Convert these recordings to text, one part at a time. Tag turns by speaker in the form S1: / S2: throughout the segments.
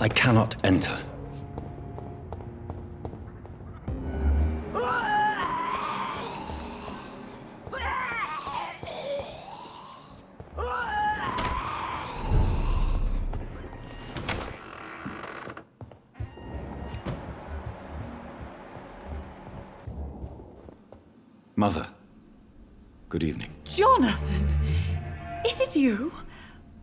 S1: I cannot enter. Mother, good evening.
S2: Jonathan! Is it you?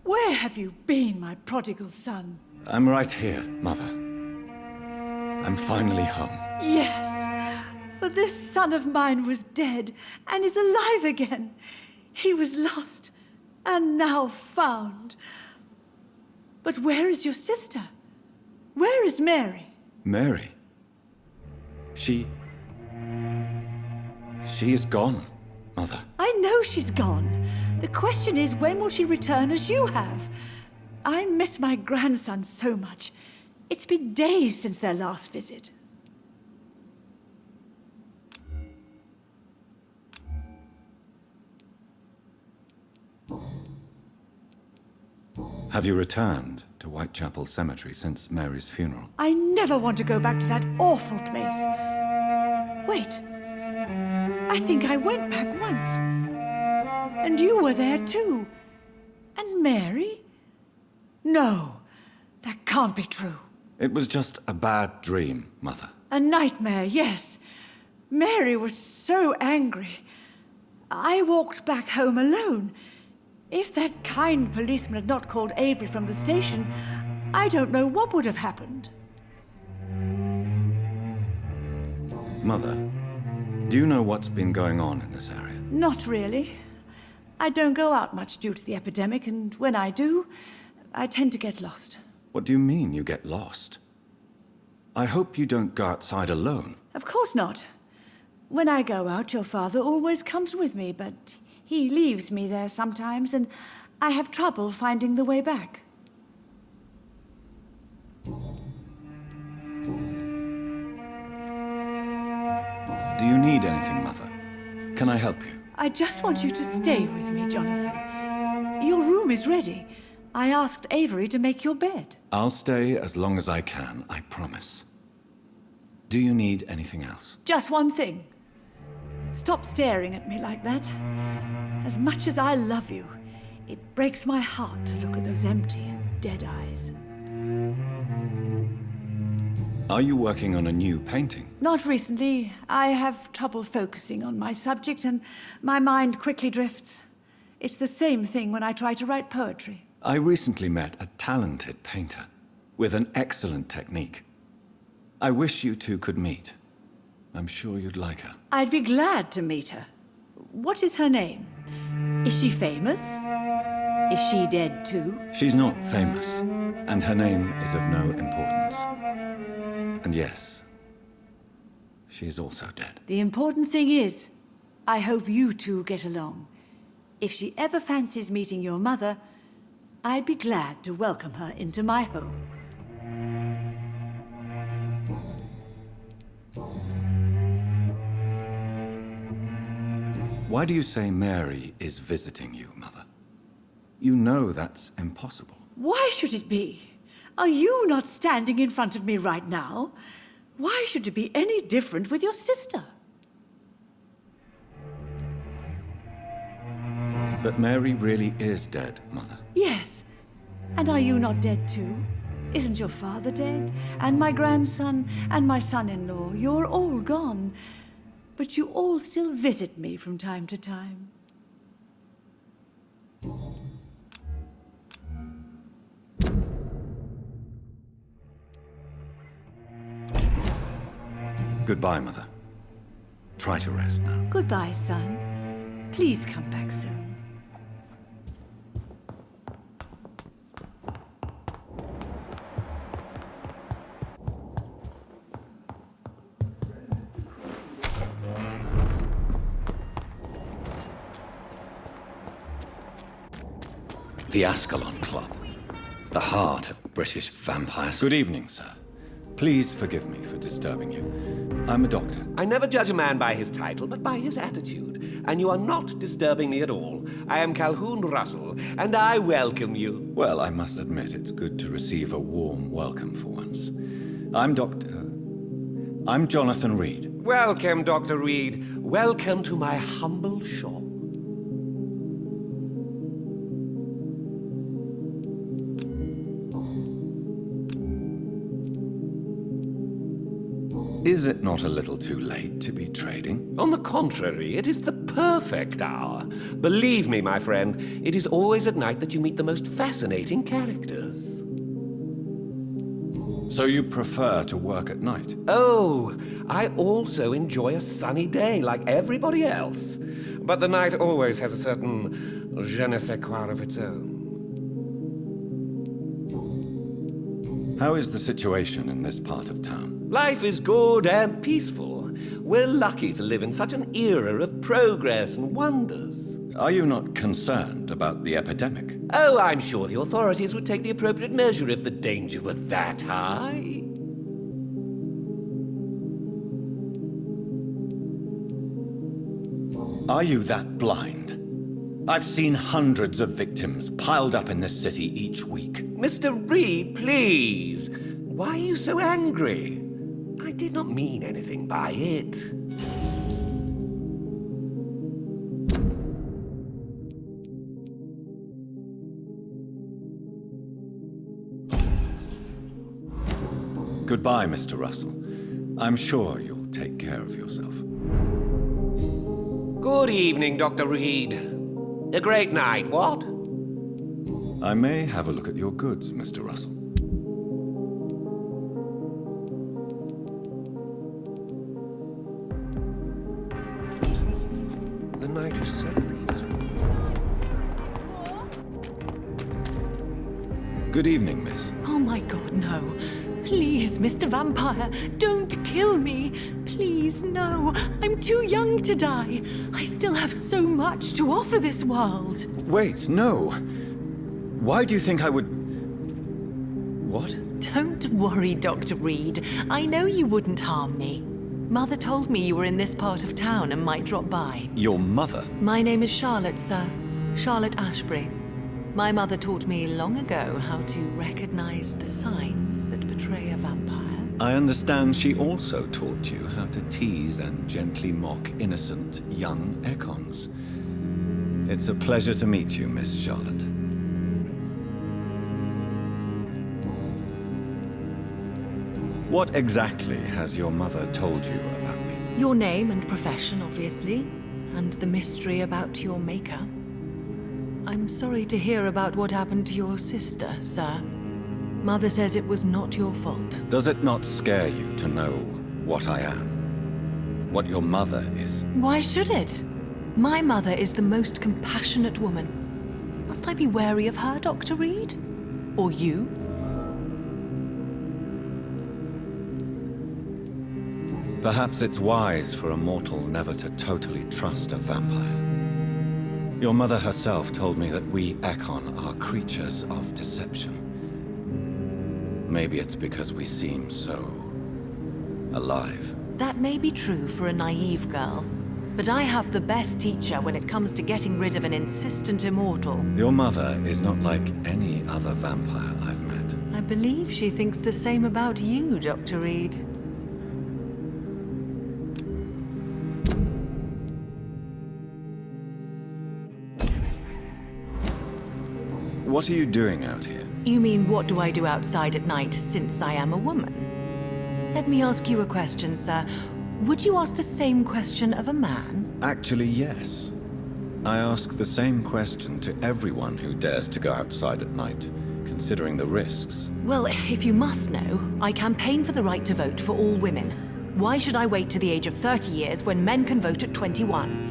S2: Where have you been, my prodigal son?
S1: I'm right here, Mother. I'm finally home.
S2: Yes, for this son of mine was dead and is alive again. He was lost and now found. But where is your sister? Where is Mary?
S1: Mary? She is gone, Mother.
S2: I know she's gone. The question is, when will she return as you have? I miss my grandson so much. It's been days since their last visit.
S1: Have you returned to Whitechapel Cemetery since Mary's funeral?
S2: I never want to go back to that awful place. Wait. I think I went back once. And you were there too. And Mary? No, that can't be true.
S1: It was just a bad dream, Mother.
S2: A nightmare, yes. Mary was so angry. I walked back home alone. If that kind policeman had not called Avery from the station, I don't know what would have happened.
S1: Mother, do you know what's been going on in this area?
S2: Not really. I don't go out much due to the epidemic, and when I do, I tend to get lost.
S1: What do you mean you get lost? I hope you don't go outside alone.
S2: Of course not. When I go out, your father always comes with me, but he leaves me there sometimes, and I have trouble finding the way back.
S1: Do you need anything, Mother? Can I help you?
S2: I just want you to stay with me, Jonathan. Your room is ready. I asked Avery to make your bed.
S1: I'll stay as long as I can, I promise. Do you need anything else?
S2: Just one thing. Stop staring at me like that. As much as I love you, it breaks my heart to look at those empty and dead eyes.
S1: Are you working on a new painting?
S2: Not recently. I have trouble focusing on my subject, and my mind quickly drifts. It's the same thing when I try to write poetry.
S1: I recently met a talented painter with an excellent technique. I wish you two could meet. I'm sure you'd like her.
S2: I'd be glad to meet her. What is her name? Is she famous? Is she dead too?
S1: She's not famous, and her name is of no importance. And yes, she is also dead.
S2: The important thing is, I hope you two get along. If she ever fancies meeting your mother, I'd be glad to welcome her into my home.
S1: Why do you say Mary is visiting you, Mother? You know that's impossible.
S2: Why should it be? Are you not standing in front of me right now? Why should it be any different with your sister?
S1: But Mary really is dead, Mother.
S2: Yes. And are you not dead too? Isn't your father dead? And my grandson? And my son-in-law? You're all gone. But you all still visit me from time to time.
S1: Goodbye, Mother. Try to rest now.
S2: Goodbye, son. Please come back soon.
S1: The Ascalon Club. The heart of British vampires. Good evening, sir. Please forgive me for disturbing you. I'm a doctor.
S3: I never judge a man by his title, but by his attitude. And you are not disturbing me at all. I am Calhoun Russell, and I welcome you.
S1: Well, I must admit, it's good to receive a warm welcome for once. I'm Jonathan Reed.
S3: Welcome, Dr. Reed. Welcome to my humble shop.
S1: Is it not a little too late to be trading?
S3: On the contrary, it is the perfect hour. Believe me, my friend, it is always at night that you meet the most fascinating characters.
S1: So you prefer to work at night?
S3: Oh, I also enjoy a sunny day like everybody else. But the night always has a certain je ne sais quoi of its own.
S1: How is the situation in this part of town?
S3: Life is good and peaceful. We're lucky to live in such an era of progress and wonders.
S1: Are you not concerned about the epidemic?
S3: Oh, I'm sure the authorities would take the appropriate measure if the danger were that high.
S1: Are you that blind? I've seen hundreds of victims piled up in this city each week.
S3: Mr. Reed, please. Why are you so angry? I did not mean anything by it.
S1: Goodbye, Mr. Russell. I'm sure you'll take care of yourself.
S3: Good evening, Dr. Reed. A great night, what?
S1: I may have a look at your goods, Mr. Russell.
S3: The night is so peaceful.
S1: Good evening, miss.
S2: Oh my God, no. Please, Mr. Vampire, don't kill me. Please, no. I'm too young to die. I still have so much to offer this world.
S1: Wait, no. Why do you think I would... What?
S2: Don't worry, Dr. Reed. I know you wouldn't harm me. Mother told me you were in this part of town and might drop by.
S1: Your mother?
S2: My name is Charlotte, sir. Charlotte Ashbury. My mother taught me long ago how to recognize the signs that betray a vampire.
S1: I understand she also taught you how to tease and gently mock innocent young Ekons. It's a pleasure to meet you, Miss Charlotte. What exactly has your mother told you about me?
S2: Your name and profession, obviously, and the mystery about your maker. I'm sorry to hear about what happened to your sister, sir. Mother says it was not your fault.
S1: Does it not scare you to know what I am? What your mother is?
S2: Why should it? My mother is the most compassionate woman. Must I be wary of her, Dr. Reed? Or you?
S1: Perhaps it's wise for a mortal never to totally trust a vampire. Your mother herself told me that we Ekon are creatures of deception. Maybe it's because we seem so... alive.
S2: That may be true for a naive girl, but I have the best teacher when it comes to getting rid of an insistent immortal.
S1: Your mother is not like any other vampire I've met.
S2: I believe she thinks the same about you, Dr. Reed.
S1: What are you doing out here?
S2: You mean, what do I do outside at night since I am a woman? Let me ask you a question, sir. Would you ask the same question of a man?
S1: Actually, yes. I ask the same question to everyone who dares to go outside at night, considering the risks.
S2: Well, if you must know, I campaign for the right to vote for all women. Why should I wait to the age of 30 years when men can vote at 21?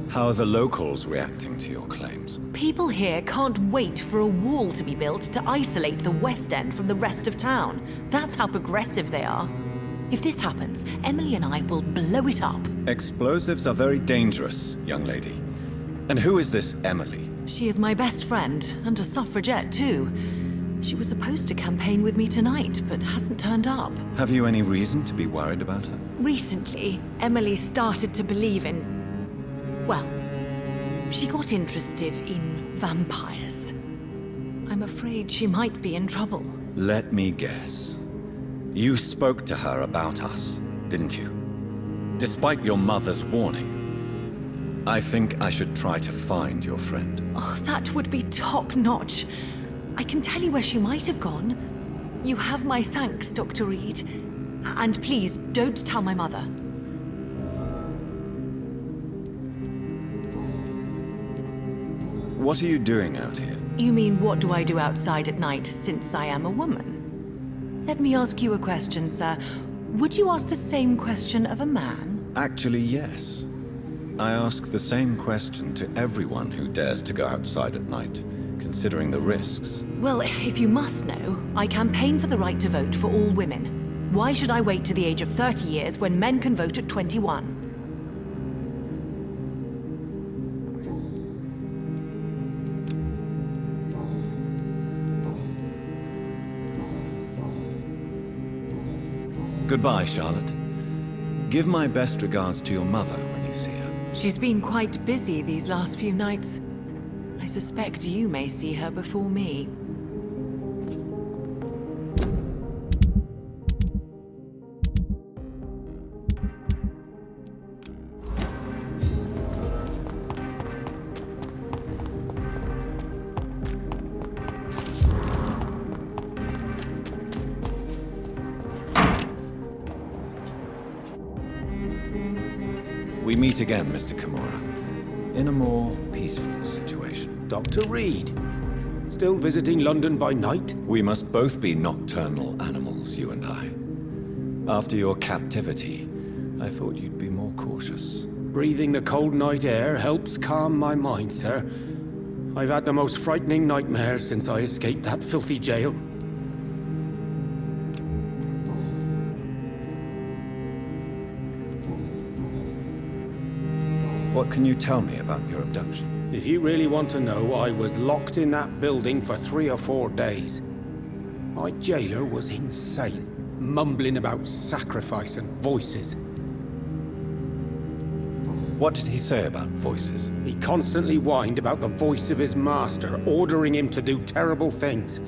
S1: How are the locals reacting to your claims?
S2: People here can't wait for a wall to be built to isolate the West End from the rest of town. That's how progressive they are. If this happens, Emily and I will blow it up.
S1: Explosives are very dangerous, young lady. And who is this Emily?
S2: She is my best friend, and a suffragette too.
S4: She was supposed to campaign with me tonight, but hasn't turned up.
S1: Have you any reason to be worried about her?
S4: Recently, Emily started to believe in... well, she got interested in vampires. I'm afraid she might be in trouble.
S1: Let me guess. You spoke to her about us, didn't you? Despite your mother's warning. I think I should try to find your friend.
S4: Oh, that would be top-notch. I can tell you where she might have gone. You have my thanks, Dr. Reed. And please, don't tell my mother.
S1: What are you doing out here?
S4: You mean, what do I do outside at night since I am a woman? Let me ask you a question, sir. Would you ask the same question of a man?
S1: Actually, yes. I ask the same question to everyone who dares to go outside at night, considering the risks.
S4: Well, if you must know, I campaign for the right to vote for all women. Why should I wait to the age of 30 years when men can vote at 21?
S1: Goodbye, Charlotte. Give my best regards to your mother when you see her.
S4: She's been quite busy these last few nights. I suspect you may see her before me.
S1: We meet again, Mr. Kimura, in a more peaceful situation.
S5: Dr. Reed, still visiting London by night?
S1: We must both be nocturnal animals, you and I. After your captivity, I thought you'd be more cautious.
S5: Breathing the cold night air helps calm my mind, sir. I've had the most frightening nightmares since I escaped that filthy jail.
S1: What can you tell me about your abduction?
S5: If you really want to know, I was locked in that building for 3 or 4 days. My jailer was insane, mumbling about sacrifice and voices.
S1: What did he say about voices?
S5: He constantly whined about the voice of his master, ordering him to do terrible things.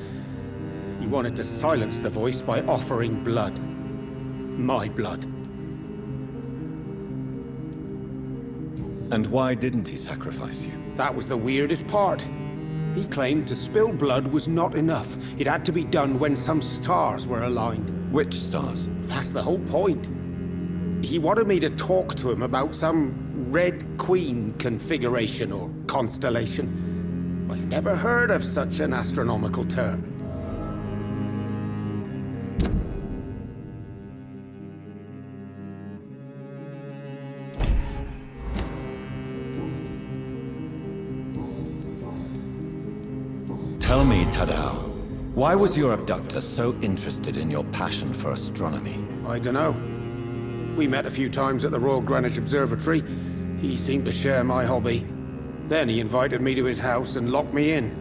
S5: He wanted to silence the voice by offering blood. My blood.
S1: And why didn't he sacrifice you?
S5: That was the weirdest part. He claimed to spill blood was not enough. It had to be done when some stars were aligned.
S1: Which stars?
S5: That's the whole point. He wanted me to talk to him about some Red Queen configuration or constellation. I've never heard of such an astronomical term.
S1: Tell me, Tadao, why was your abductor so interested in your passion for astronomy?
S5: I dunno. We met a few times at the Royal Greenwich Observatory. He seemed to share my hobby. Then he invited me to his house and locked me in.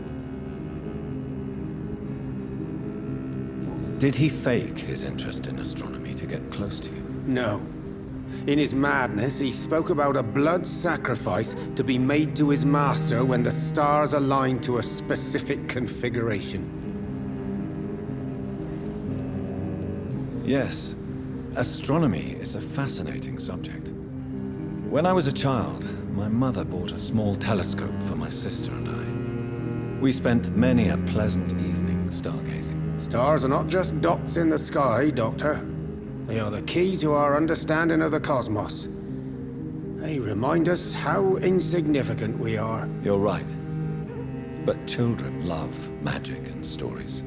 S1: Did he fake his interest in astronomy to get close to you?
S5: No. In his madness, he spoke about a blood sacrifice to be made to his master when the stars aligned to a specific configuration.
S1: Yes. Astronomy is a fascinating subject. When I was a child, my mother bought a small telescope for my sister and I. We spent many a pleasant evening stargazing.
S5: Stars are not just dots in the sky, Doctor. They are the key to our understanding of the cosmos. They remind us how insignificant we are.
S1: You're right. But children love magic and stories.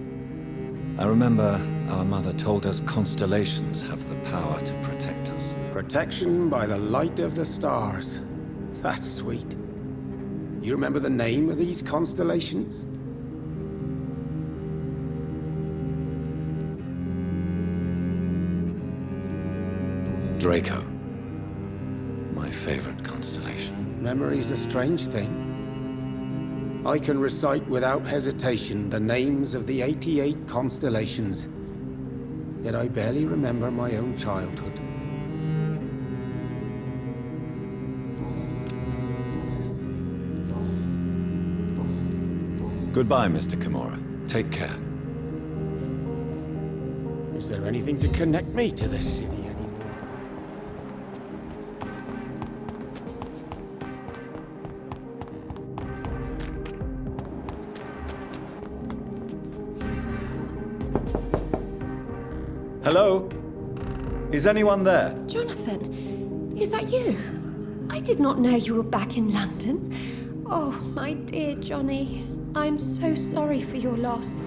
S1: I remember our mother told us constellations have the power to protect us.
S5: Protection by the light of the stars. That's sweet. You remember the name of these constellations?
S1: Draco. My favorite constellation.
S5: Memory's a strange thing. I can recite without hesitation the names of the 88 constellations, yet I barely remember my own childhood.
S1: Goodbye, Mr. Kimura. Take care.
S5: Is there anything to connect me to this city anymore?
S1: Hello? Is anyone there?
S6: Jonathan, is that you? I did not know you were back in London. Oh, my dear Johnny, I'm so sorry for your loss.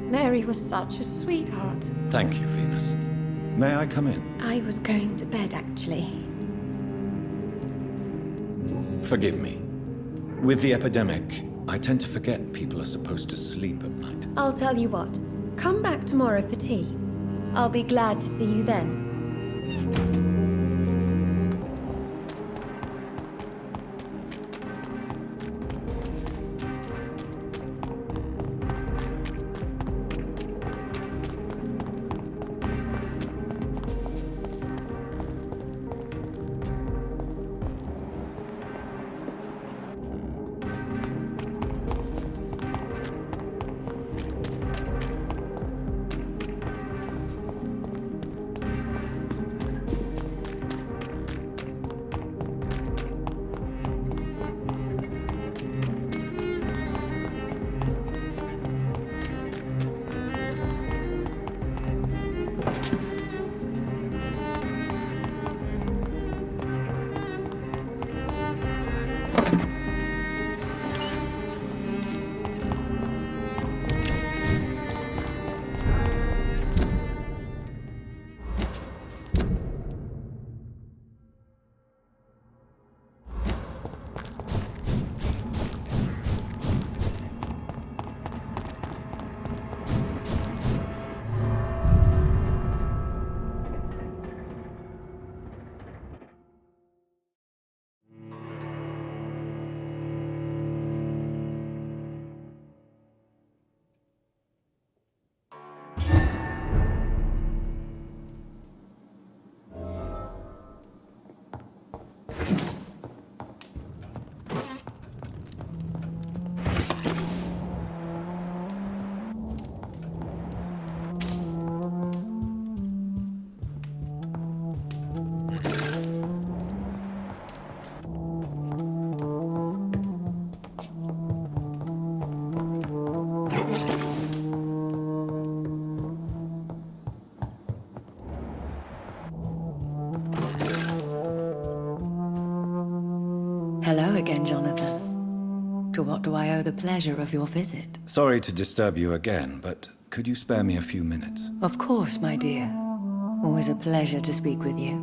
S6: Mary was such a sweetheart.
S1: Thank you, Venus. May I come in?
S6: I was going to bed, actually.
S1: Forgive me. With the epidemic, I tend to forget people are supposed to sleep at night.
S6: I'll tell you what. Come back tomorrow for tea. I'll be glad to see you then.
S7: Hello again, Jonathan. To what do I owe the pleasure of your visit?
S1: Sorry to disturb you again, but could you spare me a few minutes?
S7: Of course, my dear. Always a pleasure to speak with you.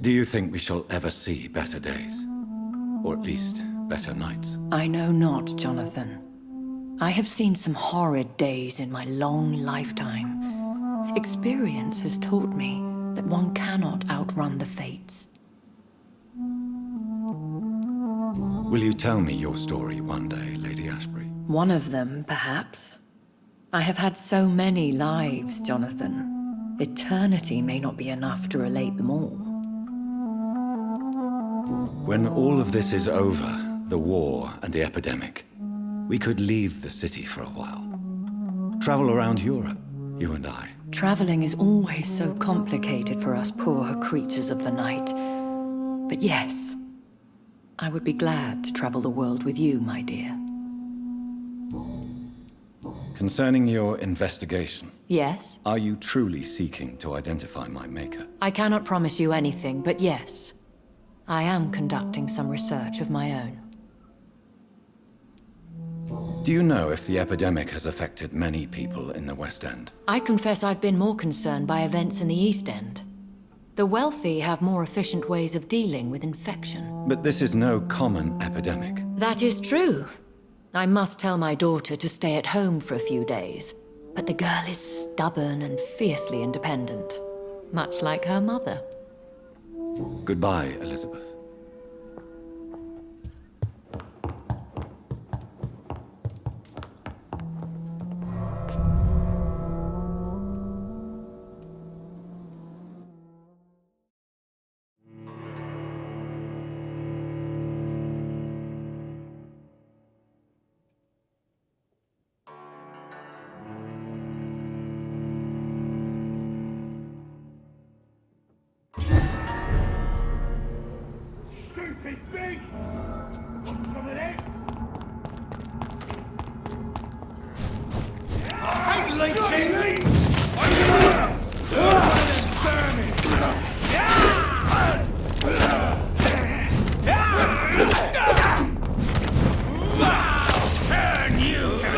S1: Do you think we shall ever see better days? Or at least, better nights?
S7: I know not, Jonathan. I have seen some horrid days in my long lifetime. Experience has taught me that one cannot outrun the fates.
S1: Will you tell me your story one day, Lady Ashbury?
S7: One of them, perhaps. I have had so many lives, Jonathan. Eternity may not be enough to relate them all.
S1: When all of this is over, the war and the epidemic, we could leave the city for a while. Travel around Europe, you and I.
S7: Traveling is always so complicated for us poor creatures of the night. But yes, I would be glad to travel the world with you, my dear.
S1: Concerning your investigation,
S7: Yes?
S1: are you truly seeking to identify my maker?
S7: I cannot promise you anything, but yes. I am conducting some research of my own.
S1: Do you know if the epidemic has affected many people in the West End?
S7: I confess I've been more concerned by events in the East End. The wealthy have more efficient ways of dealing with infection.
S1: But this is no common epidemic.
S7: That is true. I must tell my daughter to stay at home for a few days. But the girl is stubborn and fiercely independent. Much like her mother.
S1: Goodbye, Elizabeth.
S8: stupid beast! Want some of this? I hate leeches! Turn you to...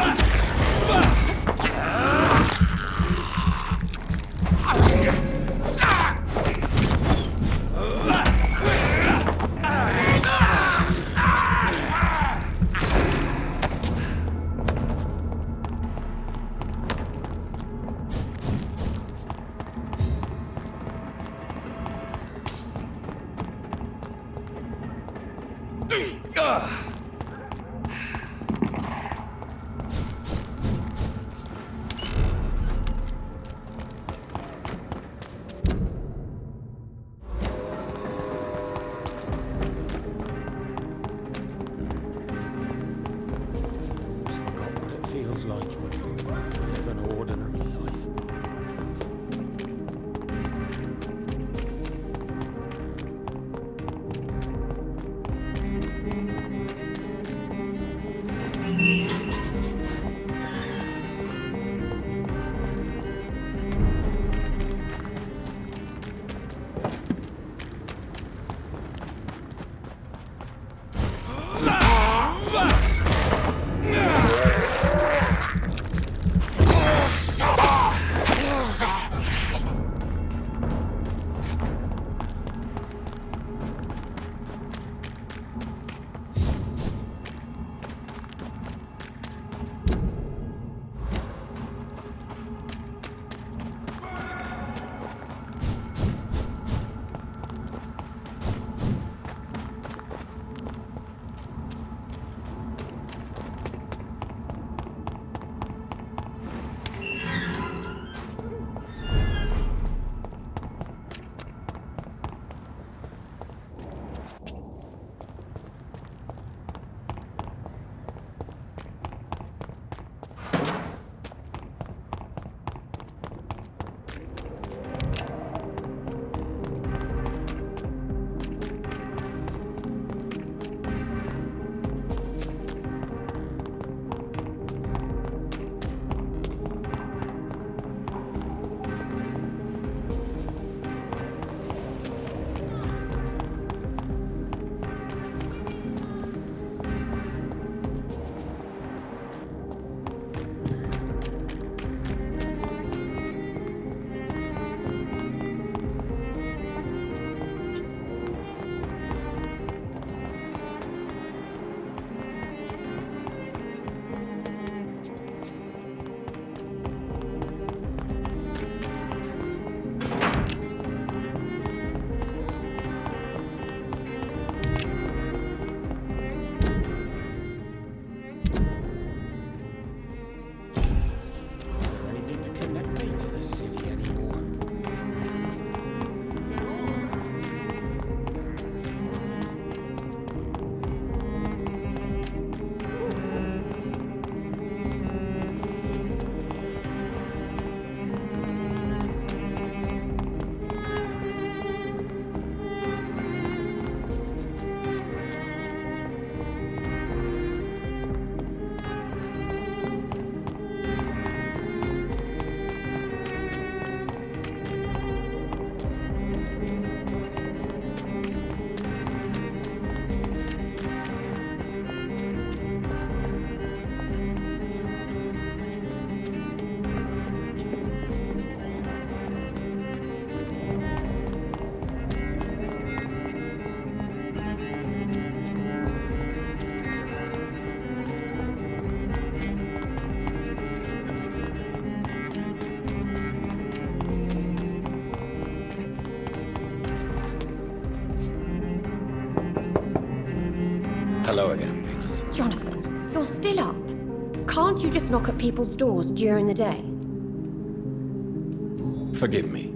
S5: Forgot what it feels like to live an ordinary life. Anything to connect me to the city anymore?
S1: Hello again, Venus.
S6: Jonathan, you're still up. Can't you just knock at people's doors during the day?
S1: Forgive me.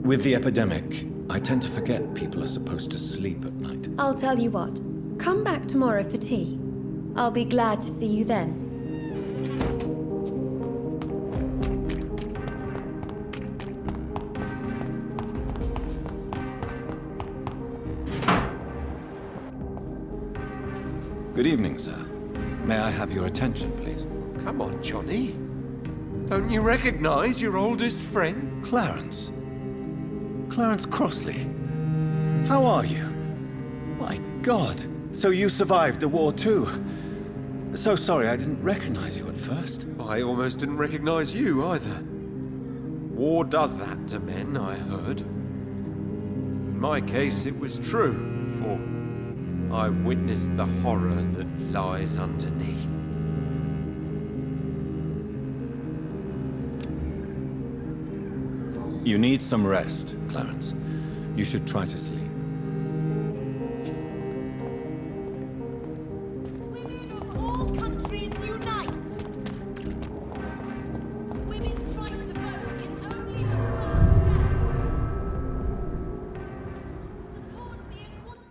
S1: With the epidemic, I tend to forget people are supposed to sleep at night.
S6: I'll tell you what. Come back tomorrow for tea. I'll be glad to see you then.
S1: Good evening, sir. May I have your attention, please?
S9: Come on, Johnny. Don't you recognize your oldest friend?
S1: Clarence. Clarence Crossley. How are you? My God. So you survived the war too. So sorry I didn't recognize you at first.
S9: I almost didn't recognize you either. War does that to men, I heard. In my case, it was true, for I witnessed the horror that lies underneath.
S1: You need some rest, Clarence. You should try to sleep.
S10: Women of all countries unite! Women's right to vote is only the first step. Support the equality.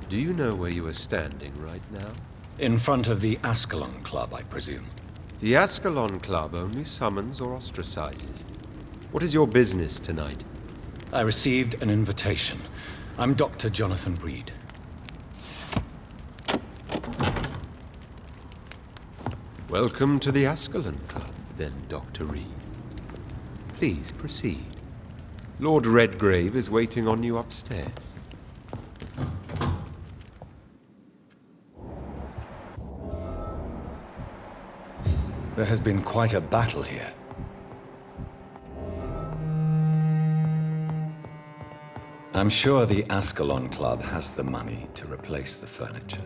S9: Do you know where you are standing right now?
S1: In front of the Ascalon Club, I presume.
S9: The Ascalon Club only summons or ostracizes. What is your business tonight?
S1: I received an invitation. I'm Dr. Jonathan Reed.
S9: Welcome to the Ascalon Club, then, Dr. Reed. Please proceed. Lord Redgrave is waiting on you upstairs.
S1: There has been quite a battle here. I'm sure the Ascalon Club has the money to replace the furniture.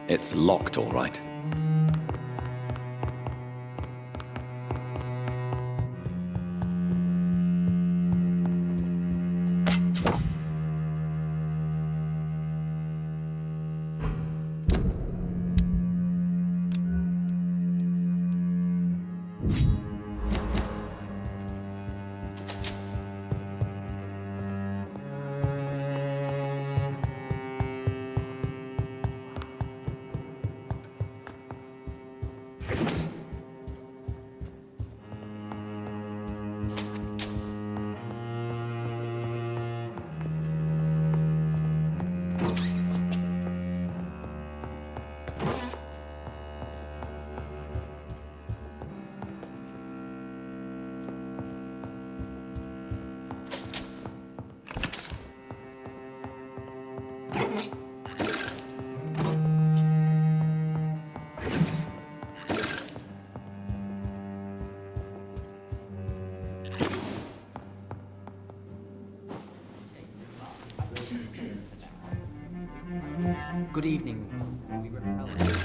S1: It's locked, all right.
S11: Good evening. We repel for now.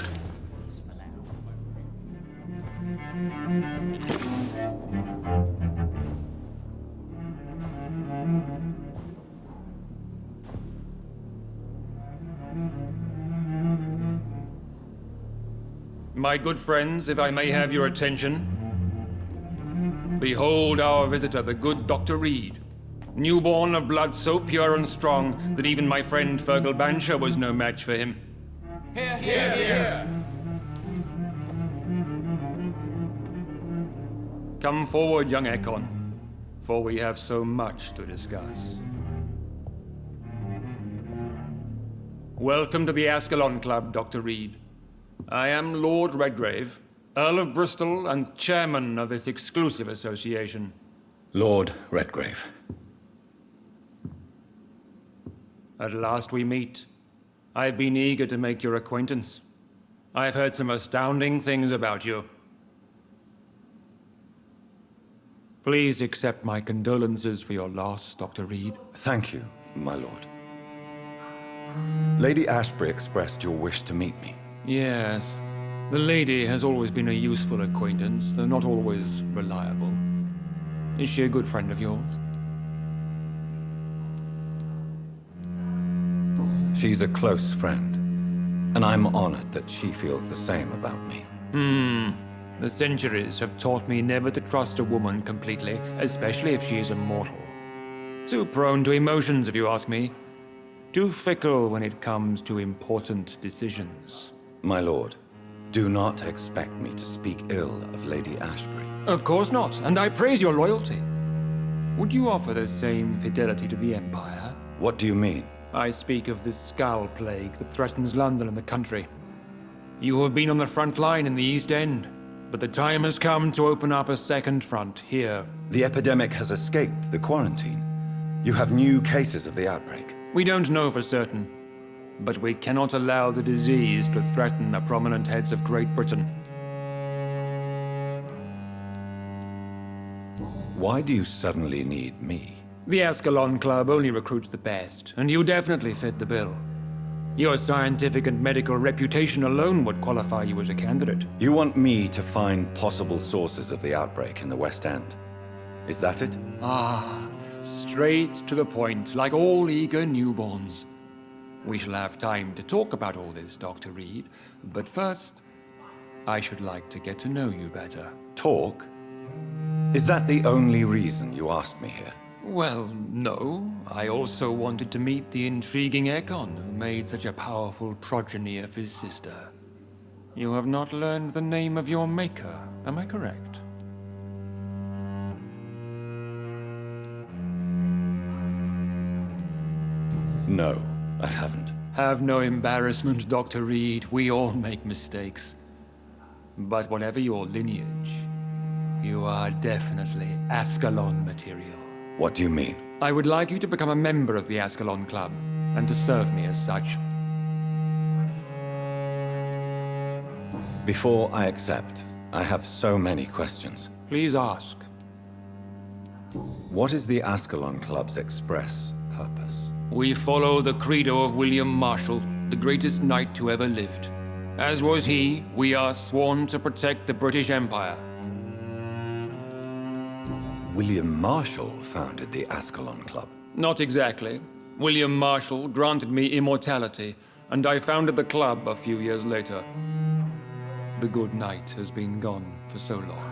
S12: My good friends, if I may have your attention. Behold our visitor, the good Dr. Reed. Newborn of blood so pure and strong that even my friend Fergal Bansher was no match for him.
S8: Here, here, here!
S12: Come forward, young Ekon, for we have so much to discuss. Welcome to the Ascalon Club, Dr. Reed. I am Lord Redgrave, Earl of Bristol and chairman of this exclusive association.
S1: Lord Redgrave.
S12: At last we meet. I've been eager to make your acquaintance. I've heard some astounding things about you. Please accept my condolences for your loss, Dr. Reed.
S1: Thank you, my lord. Lady Ashbury expressed your wish to meet me.
S12: Yes. The lady has always been a useful acquaintance, though not always reliable. Is she a good friend of yours?
S1: She's a close friend, and I'm honored that she feels the same about me.
S12: The centuries have taught me never to trust a woman completely, especially if she is immortal. Too prone to emotions, if you ask me. Too fickle when it comes to important decisions.
S1: My lord, do not expect me to speak ill of Lady Ashbury.
S12: Of course not, and I praise your loyalty. Would you offer the same fidelity to the Empire?
S1: What do you mean?
S12: I speak of the Skull Plague that threatens London and the country. You have been on the front line in the East End, but the time has come to open up a second front here.
S1: The epidemic has escaped the quarantine. You have new cases of the outbreak.
S12: We don't know for certain, but we cannot allow the disease to threaten the prominent heads of Great Britain.
S1: Why do you suddenly need me?
S12: The Ascalon Club only recruits the best, and you definitely fit the bill. Your scientific and medical reputation alone would qualify you as a candidate.
S1: You want me to find possible sources of the outbreak in the West End. Is that it?
S12: Straight to the point, like all eager newborns. We shall have time to talk about all this, Dr. Reed, but first, I should like to get to know you better.
S1: Talk? Is that the only reason you asked me here?
S12: Well, no. I also wanted to meet the intriguing Ekon, who made such a powerful progeny of his sister. You have not learned the name of your maker, am I correct?
S1: No, I haven't.
S12: Have no embarrassment, Dr. Reed. We all make mistakes. But whatever your lineage, you are definitely Ascalon material.
S1: What do you mean?
S12: I would like you to become a member of the Ascalon Club, and to serve me as such.
S1: Before I accept, I have so many questions.
S12: Please ask.
S1: What is the Ascalon Club's express purpose?
S12: We follow the credo of William Marshall, the greatest knight who ever lived. As was he, we are sworn to protect the British Empire.
S1: William Marshall founded the Ascalon Club.
S12: Not exactly. William Marshall granted me immortality, and I founded the club a few years later. The good knight has been gone for so long.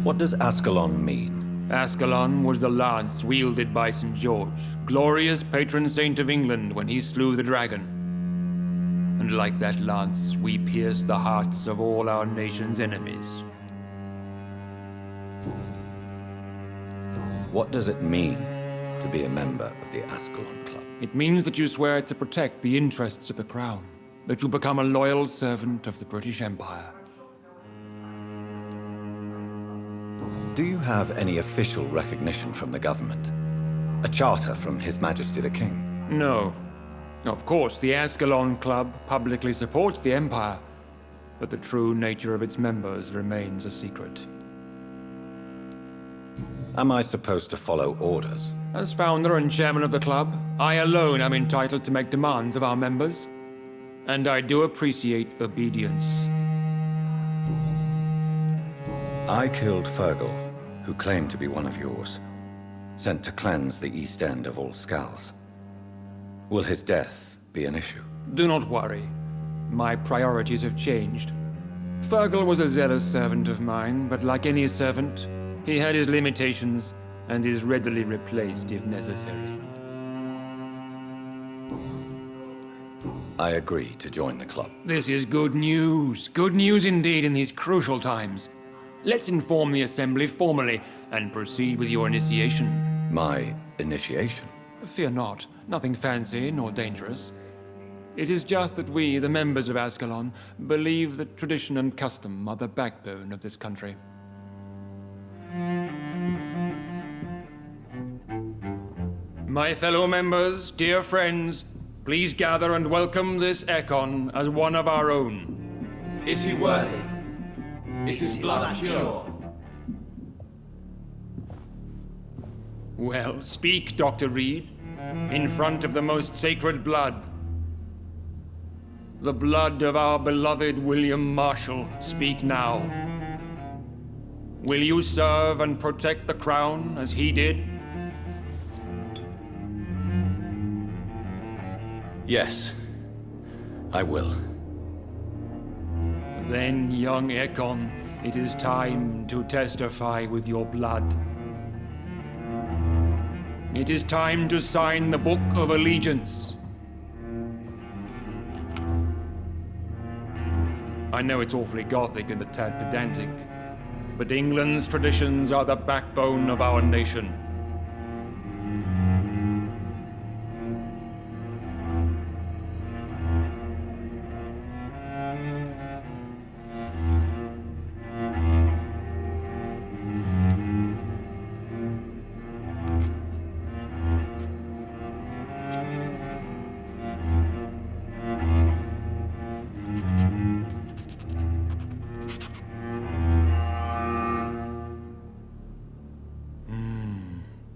S1: What does Ascalon mean?
S12: Ascalon was the lance wielded by St. George, glorious patron saint of England when he slew the dragon. And like that lance, we pierce the hearts of all our nation's enemies.
S1: What does it mean to be a member of the Ascalon Club?
S12: It means that you swear to protect the interests of the crown, that you become a loyal servant of the British Empire.
S1: Do you have any official recognition from the government? A charter from His Majesty the King?
S12: No. Of course, the Ascalon Club publicly supports the Empire, but the true nature of its members remains a secret.
S1: Am I supposed to follow orders?
S12: As founder and chairman of the club, I alone am entitled to make demands of our members. And I do appreciate obedience.
S1: I killed Fergal, who claimed to be one of yours, sent to cleanse the East End of all Skulls. Will his death be an issue?
S12: Do not worry. My priorities have changed. Fergal was a zealous servant of mine, but like any servant, he had his limitations and is readily replaced if necessary.
S1: I agree to join the club.
S12: This is good news. Good news indeed in these crucial times. Let's inform the Assembly formally and proceed with your initiation.
S1: My initiation?
S12: Fear not. Nothing fancy nor dangerous. It is just that we, the members of Ascalon, believe that tradition and custom are the backbone of this country. My fellow members, dear friends, please gather and welcome this Ekon as one of our own.
S8: Is he worthy? Is his blood pure?
S12: Well, speak, Dr. Reed, in front of the most sacred blood. The blood of our beloved William Marshall, speak now. Will you serve and protect the crown as he did?
S1: Yes, I will.
S12: Then, young Ekon, it is time to testify with your blood. It is time to sign the Book of Allegiance. I know it's awfully gothic and a tad pedantic, but England's traditions are the backbone of our nation.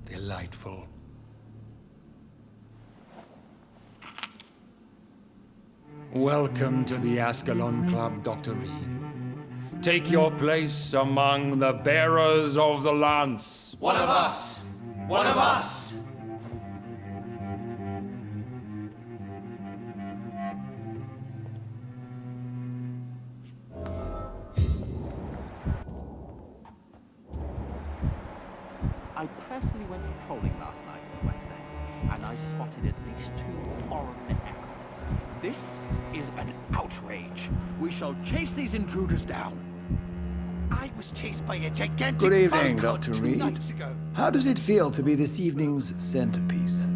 S12: Delightful. Welcome to the Ascalon Club, Dr. Reed. Take your place among the bearers of the lance.
S8: One of us! One of us!
S11: I personally went patrolling last night in the West End, and I spotted at least 2 foreign echoes. This is an outrage. We shall chase these intruders down.
S8: I was chased by a gigantic
S13: Good evening,
S8: phone call
S13: Dr.
S8: 2
S13: Reed.
S8: nights ago.
S13: How does it feel to be this evening's centerpiece?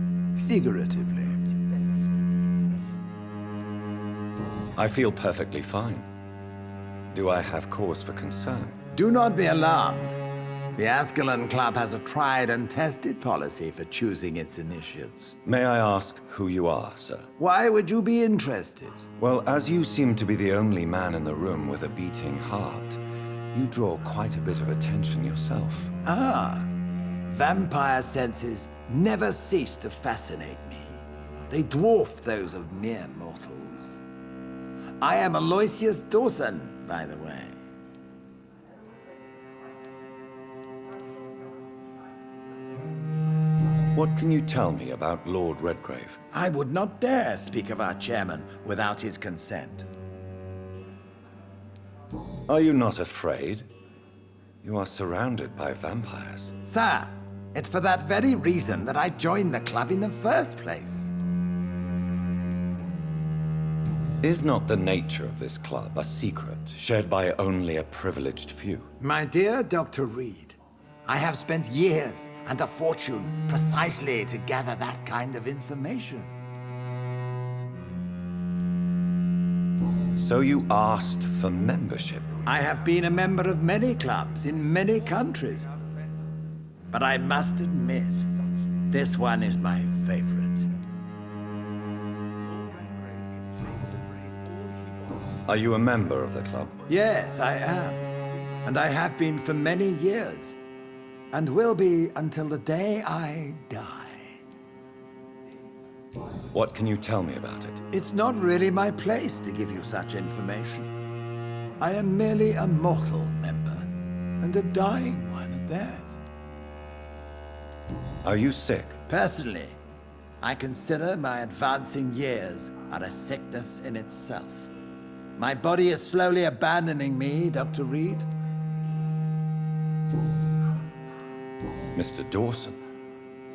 S13: Figuratively.
S1: I feel perfectly fine. Do I have cause for concern?
S13: Do not be alarmed. The Ascalon Club has a tried and tested policy for choosing its initiates.
S1: May I ask who you are, sir?
S13: Why would you be interested?
S1: Well, as you seem to be the only man in the room with a beating heart, you draw quite a bit of attention yourself.
S13: Ah, vampire senses never cease to fascinate me. They dwarf those of mere mortals. I am Aloysius Dawson, by the way.
S1: What can you tell me about Lord Redgrave?
S13: I would not dare speak of our chairman without his consent.
S1: Are you not afraid? You are surrounded by vampires.
S13: Sir, it's for that very reason that I joined the club in the first place.
S1: Is not the nature of this club a secret shared by only a privileged few?
S13: My dear Dr. Reed, I have spent years and a fortune precisely to gather that kind of information.
S1: So you asked for membership?
S13: I have been a member of many clubs in many countries. But I must admit, this one is my favorite.
S1: Are you a member of the club?
S13: Yes, I am. And I have been for many years. And will be until the day I die.
S1: What can you tell me about it?
S13: It's not really my place to give you such information. I am merely a mortal member, and a dying one at that.
S1: Are you sick?
S13: Personally, I consider my advancing years are a sickness in itself. My body is slowly abandoning me, Dr. Reed.
S1: Mr. Dawson,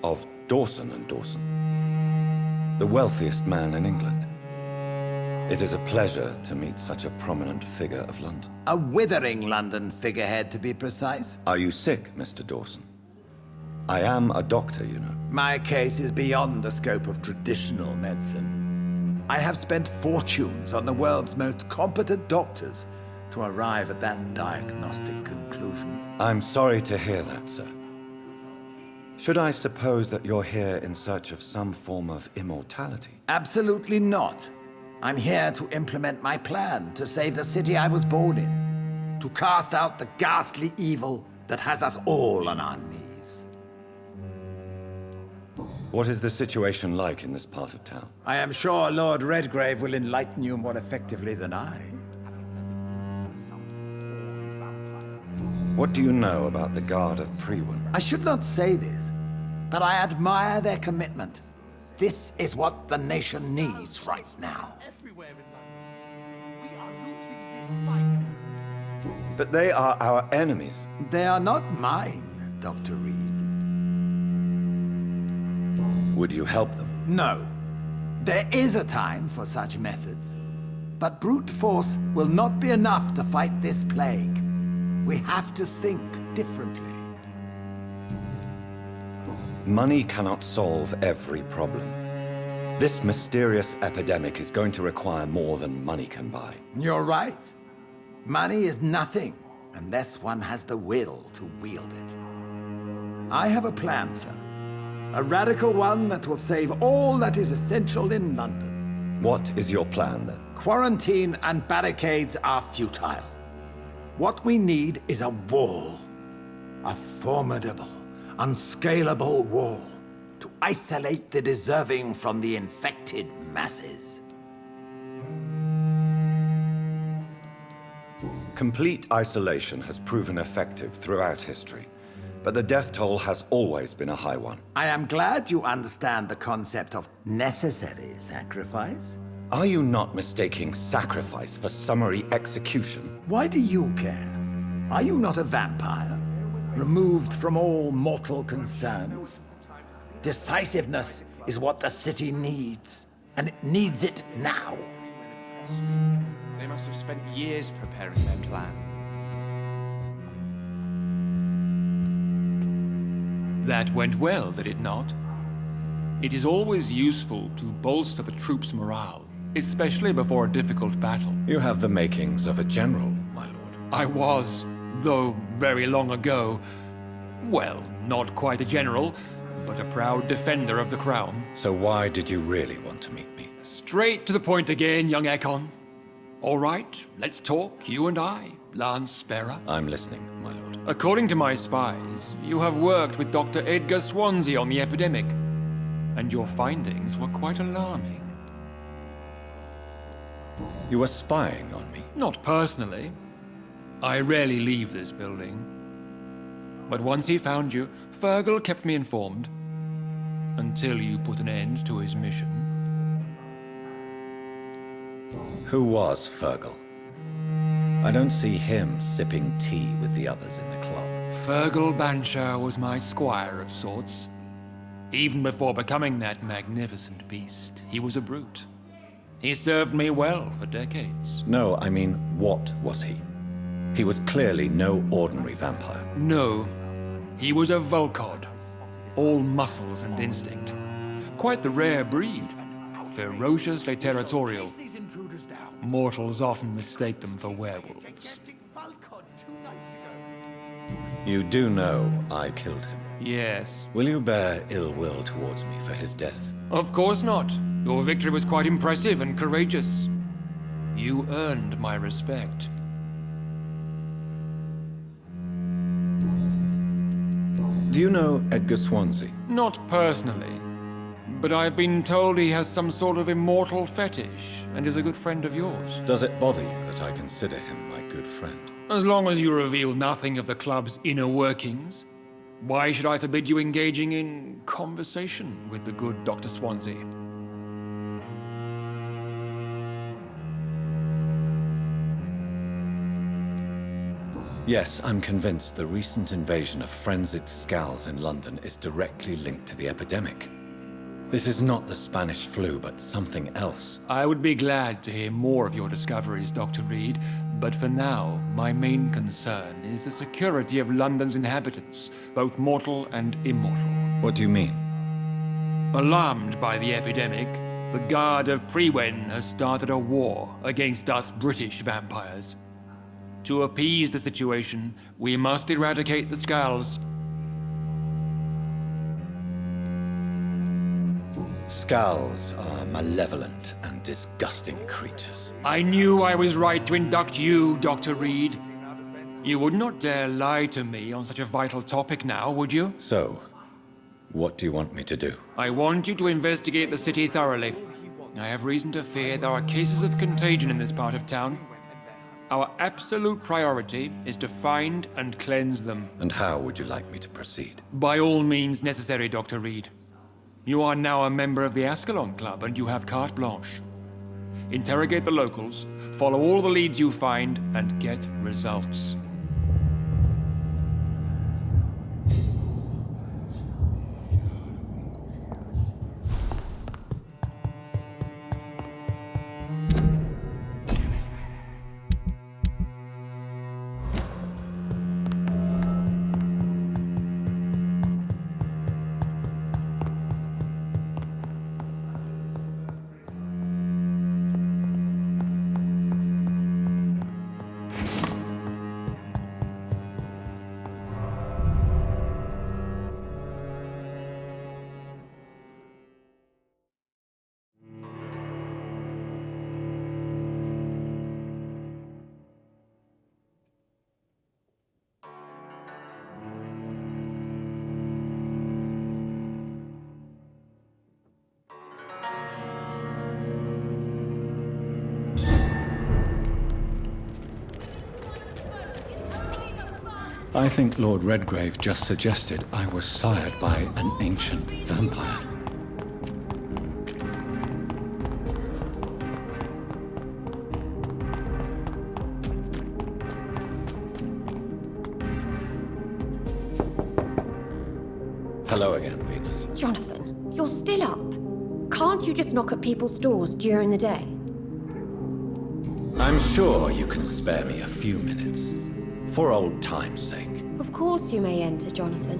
S1: of Dawson and Dawson, the wealthiest man in England. It is a pleasure to meet such a prominent figure of London.
S13: A withering London figurehead, to be precise.
S1: Are you sick, Mr. Dawson? I am a doctor, you know.
S13: My case is beyond the scope of traditional medicine. I have spent fortunes on the world's most competent doctors to arrive at that diagnostic conclusion.
S1: I'm sorry to hear that, sir. Should I suppose that you're here in search of some form of immortality?
S13: Absolutely not. I'm here to implement my plan to save the city I was born in. To cast out the ghastly evil that has us all on our knees.
S1: What is the situation like in this part of town?
S13: I am sure Lord Redgrave will enlighten you more effectively than I.
S1: What do you know about the Guard of Priwen?
S13: I should not say this, but I admire their commitment. This is what the nation needs right now.
S1: But they are our enemies.
S13: They are not mine, Dr. Reed.
S1: Would you help them?
S13: No. There is a time for such methods. But brute force will not be enough to fight this plague. We have to think differently.
S1: Money cannot solve every problem. This mysterious epidemic is going to require more than money can buy.
S13: You're right. Money is nothing unless one has the will to wield it. I have a plan, sir. A radical one that will save all that is essential in London.
S1: What is your plan, then?
S13: Quarantine and barricades are futile. What we need is a wall. A formidable, unscalable wall to isolate the deserving from the infected masses.
S1: Complete isolation has proven effective throughout history, but the death toll has always been a high one.
S13: I am glad you understand the concept of necessary sacrifice.
S1: Are you not mistaking sacrifice for summary execution?
S13: Why do you care? Are you not a vampire? Removed from all mortal concerns? Decisiveness is what the city needs, and it needs it now.
S8: They must have spent years preparing their plan.
S12: That went well, did it not? It is always useful to bolster the troops' morale, especially before a difficult battle.
S1: You have the makings of a general, my lord.
S12: I was, though very long ago. Well, not quite a general, but a proud defender of the crown.
S1: So why did you really want to meet me?
S12: Straight to the point again, young Ekon. All right, let's talk, you and I, Lance Sparrow.
S1: I'm listening, my lord.
S12: According to my spies, you have worked with Dr. Edgar Swansea on the epidemic, and your findings were quite alarming.
S1: You were spying on me?
S12: Not personally. I rarely leave this building. But once he found you, Fergal kept me informed. Until you put an end to his mission.
S1: Who was Fergal? I don't see him sipping tea with the others in the club.
S12: Fergal Banshire was my squire of sorts. Even before becoming that magnificent beast, he was a brute. He served me well for decades.
S1: No, I mean, what was he? He was clearly no ordinary vampire.
S12: No, he was a Volcod. All muscles and instinct. Quite the rare breed. Ferociously territorial. Mortals often mistake them for werewolves.
S1: You do know I killed him?
S12: Yes.
S1: Will you bear ill will towards me for his death?
S12: Of course not. Your victory was quite impressive and courageous. You earned my respect.
S1: Do you know Edgar Swansea?
S12: Not personally, but I've been told he has some sort of immortal fetish and is a good friend of yours.
S1: Does it bother you that I consider him my good friend?
S12: As long as you reveal nothing of the club's inner workings, why should I forbid you engaging in conversation with the good Dr. Swansea?
S1: Yes, I'm convinced the recent invasion of frenzied Scals in London is directly linked to the epidemic. This is not the Spanish flu, but something else.
S12: I would be glad to hear more of your discoveries, Dr. Reed, but for now, my main concern is the security of London's inhabitants, both mortal and immortal.
S1: What do you mean?
S12: Alarmed by the epidemic, the Guard of Priwen has started a war against us British vampires. To appease the situation, we must eradicate the Scals.
S1: Scals are malevolent and disgusting creatures.
S12: I knew I was right to induct you, Dr. Reed. You would not dare lie to me on such a vital topic now, would you?
S1: So, What do you want me to do?
S12: I want you to investigate the city thoroughly. I have reason to fear there are cases of contagion in this part of town. Our absolute priority is to find and cleanse them.
S1: And how would you like me to proceed?
S12: By all means necessary, Dr. Reed. You are now a member of the Ascalon Club, and you have carte blanche. Interrogate the locals, follow all the leads you find, and get results.
S1: I think Lord Redgrave just suggested I was sired by an ancient vampire. Hello again, Venus.
S6: Jonathan, you're still up. Can't you just knock at people's doors during the day?
S1: I'm sure you can spare me a few minutes. For old time's sake.
S6: Of course you may enter, Jonathan.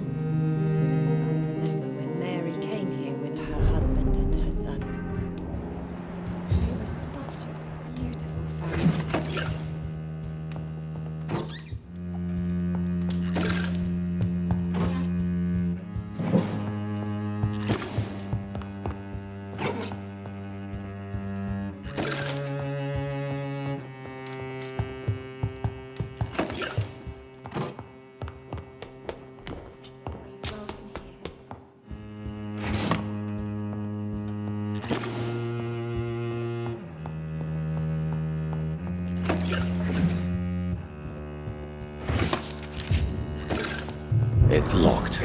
S6: Remember when Mary came here with her husband and her son? They were such a beautiful family.
S1: It's locked.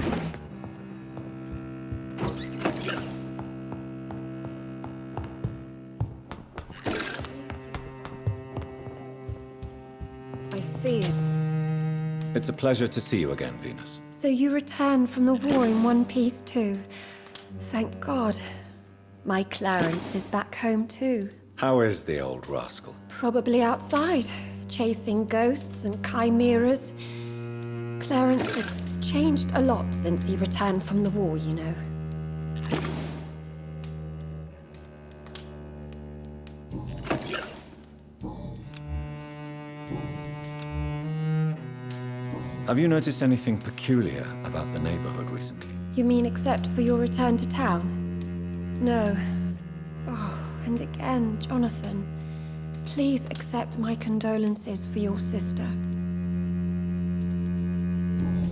S6: I fear.
S1: It's a pleasure to see you again, Venus.
S6: So you returned from the war in one piece too. Thank God. My Clarence is back home too.
S1: How is the old rascal?
S6: Probably outside, chasing ghosts and chimeras. Clarence has changed a lot since he returned from the war, you know.
S1: Have you noticed anything peculiar about the neighborhood recently?
S6: You mean except for your return to town? No. Oh, and again, Jonathan, please accept my condolences for your sister.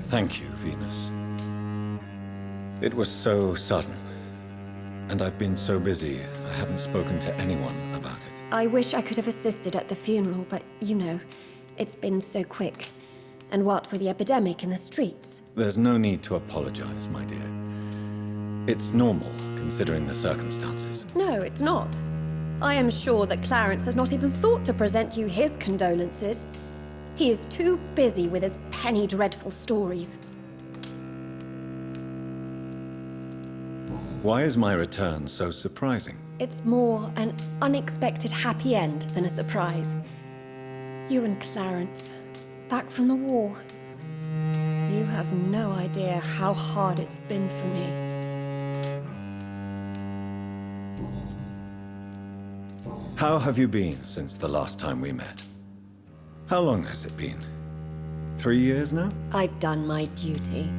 S1: Thank you, Venus. It was so sudden. And I've been so busy, I haven't spoken to anyone about it.
S6: I wish I could have assisted at the funeral, but you know, it's been so quick. And what with the epidemic in the streets?
S1: There's no need to apologize, my dear. It's normal, considering the circumstances.
S6: No, it's not. I am sure that Clarence has not even thought to present you his condolences. He is too busy with his penny dreadful stories.
S1: Why is my return so surprising?
S6: It's more an unexpected happy end than a surprise. You and Clarence, back from the war. You have no idea how hard it's been for me.
S1: How have you been since the last time we met? How long has it been? 3 years now?
S6: I've done my duty,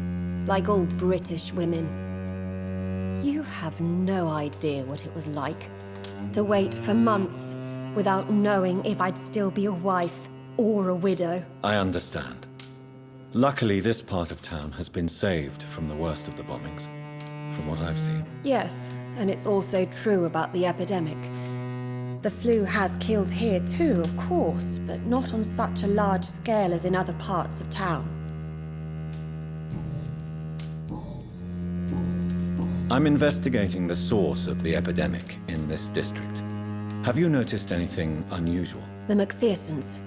S6: like all British women. You have no idea what it was like to wait for months without knowing if I'd still be a wife or a widow.
S1: I understand. Luckily, this part of town has been saved from the worst of the bombings. from what I've seen.
S6: Yes, and it's also true about the epidemic. The flu has killed here too, of course, but not on such a large scale as in other parts of town.
S1: I'm investigating the source of the epidemic in this district. Have you noticed anything unusual?
S6: The McPhersons.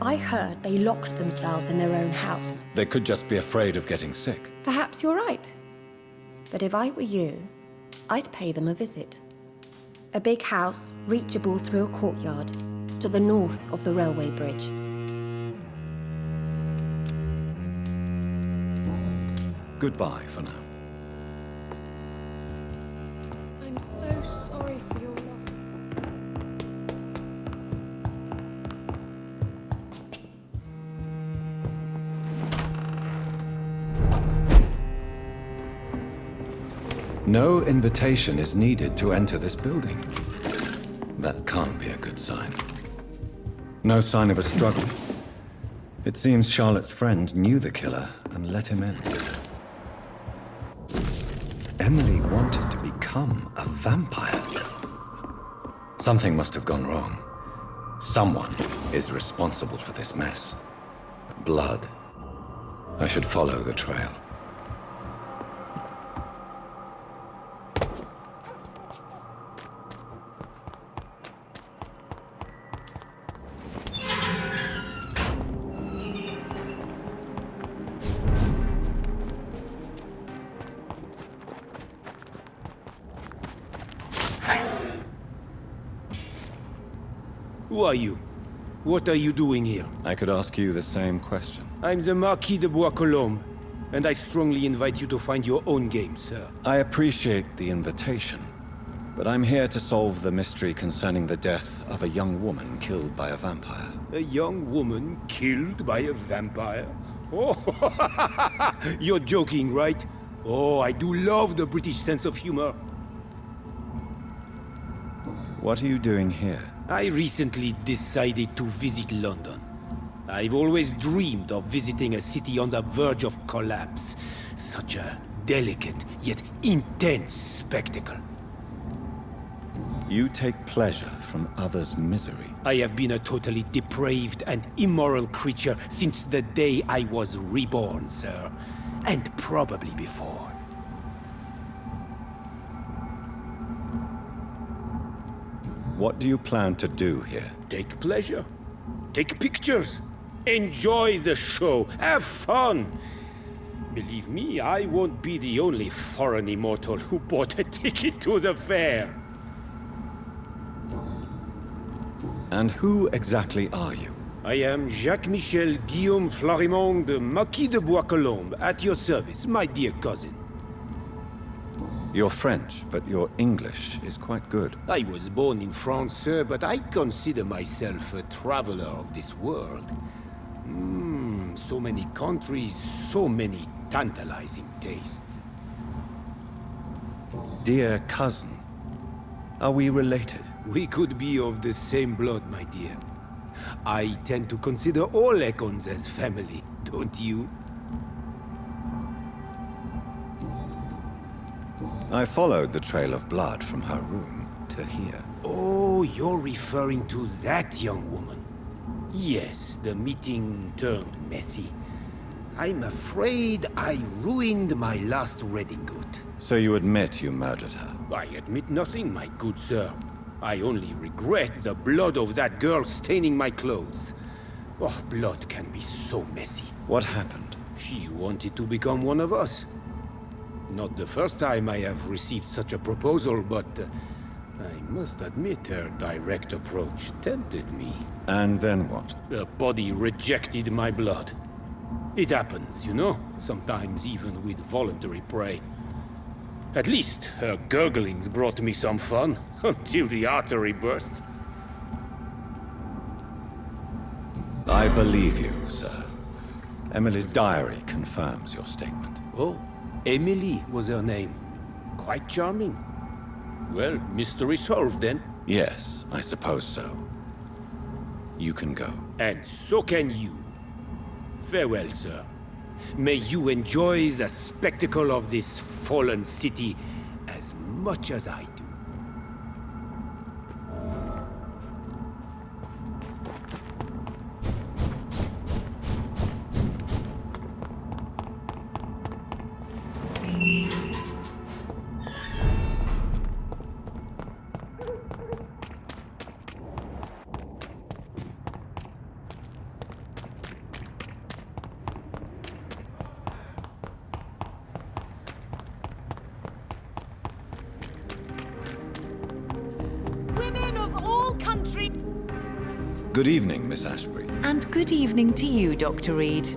S6: I heard they locked themselves in their own house.
S1: They could just be afraid of getting sick.
S6: Perhaps you're right. But if I were you, I'd pay them a visit. A big house, reachable through a courtyard, to the north of the railway bridge.
S1: Goodbye for now.
S6: I'm so sorry for your loss.
S1: No invitation is needed to enter this building. That can't be a good sign. No sign of a struggle. It seems Charlotte's friend knew the killer and let him in. Emily wanted to become a vampire. Something must have gone wrong. Someone is responsible for this mess. Blood. I should follow the trail.
S5: Who are you? What are you doing here?
S1: I could ask you the same question.
S5: I'm the Marquis de Bois-Colombes, and I strongly invite you to find your own game, sir.
S1: I appreciate the invitation, but I'm here to solve the mystery concerning the death of a young woman killed by a vampire.
S5: A young woman killed by a vampire? Oh, you're joking, right? Oh, I do love the British sense of humor.
S1: What are you doing here?
S5: I recently decided to visit London. I've always dreamed of visiting a city on the verge of collapse. Such a delicate, yet intense spectacle.
S1: You take pleasure from others' misery.
S5: I have been a totally depraved and immoral creature since the day I was reborn, sir. And probably before.
S1: What do you plan to do here?
S5: Take pleasure. Take pictures. Enjoy the show. Have fun. Believe me, I won't be the only foreign immortal who bought a ticket to the fair.
S1: And who exactly are you?
S5: I am Jacques-Michel Guillaume Florimond de Marquis de Bois-Colombes, at your service, my dear cousin.
S1: You're French, but your English is quite good.
S5: I was born in France, sir, but I consider myself a traveler of this world. So many countries, so many tantalizing tastes.
S1: Dear cousin, are we related?
S5: We could be of the same blood, my dear. I tend to consider all Econs as family, don't you?
S1: I followed the trail of blood from her room to here.
S5: Oh, you're referring to that young woman. Yes, the meeting turned messy. I'm afraid I ruined my last redingote.
S1: So you admit you murdered her?
S5: I admit nothing, my good sir. I only regret the blood of that girl staining my clothes. Oh, blood can be so messy.
S1: What happened?
S5: She wanted to become one of us. Not the first time I have received such a proposal, but I must admit her direct approach tempted me.
S1: And then what?
S5: The body rejected my blood. It happens, you know, sometimes even with voluntary prey. At least her gurglings brought me some fun, until the artery burst.
S1: I believe you, sir. Emily's diary confirms your statement.
S5: Oh, Emily was her name. Quite charming. Well, mystery solved then.
S1: Yes, I suppose so. You can go.
S5: And so can you. Farewell, sir. May you enjoy the spectacle of this fallen city as much as I do.
S10: Women of all countries.
S1: Good evening, Miss Ashbury.
S4: And good evening to you, Dr. Reed.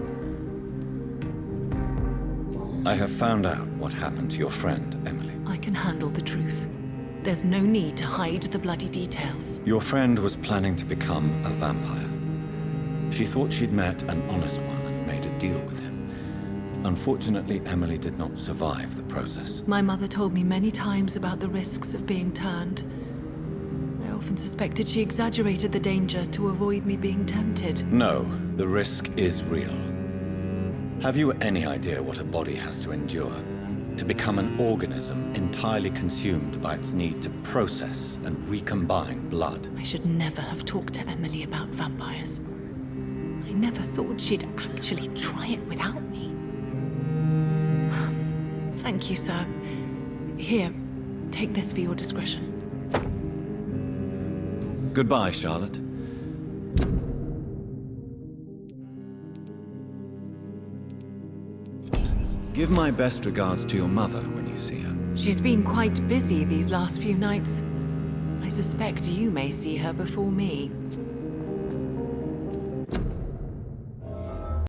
S1: I have found out what happened to your friend, Emily.
S4: I can handle the truth. There's no need to hide the bloody details.
S1: Your friend was planning to become a vampire. She thought she'd met an honest one and made a deal with him. Unfortunately, Emily did not survive the process.
S4: My mother told me many times about the risks of being turned. I often suspected she exaggerated the danger to avoid me being tempted.
S1: No, the risk is real. Have you any idea what a body has to endure? To become an organism entirely consumed by its need to process and recombine blood?
S4: I should never have talked to Emily about vampires. I never thought she'd actually try it without me. Thank you, sir. Here, take this for your discretion.
S1: Goodbye, Charlotte. Give my best regards to your mother when you see her.
S4: She's been quite busy these last few nights. I suspect you may see her before me.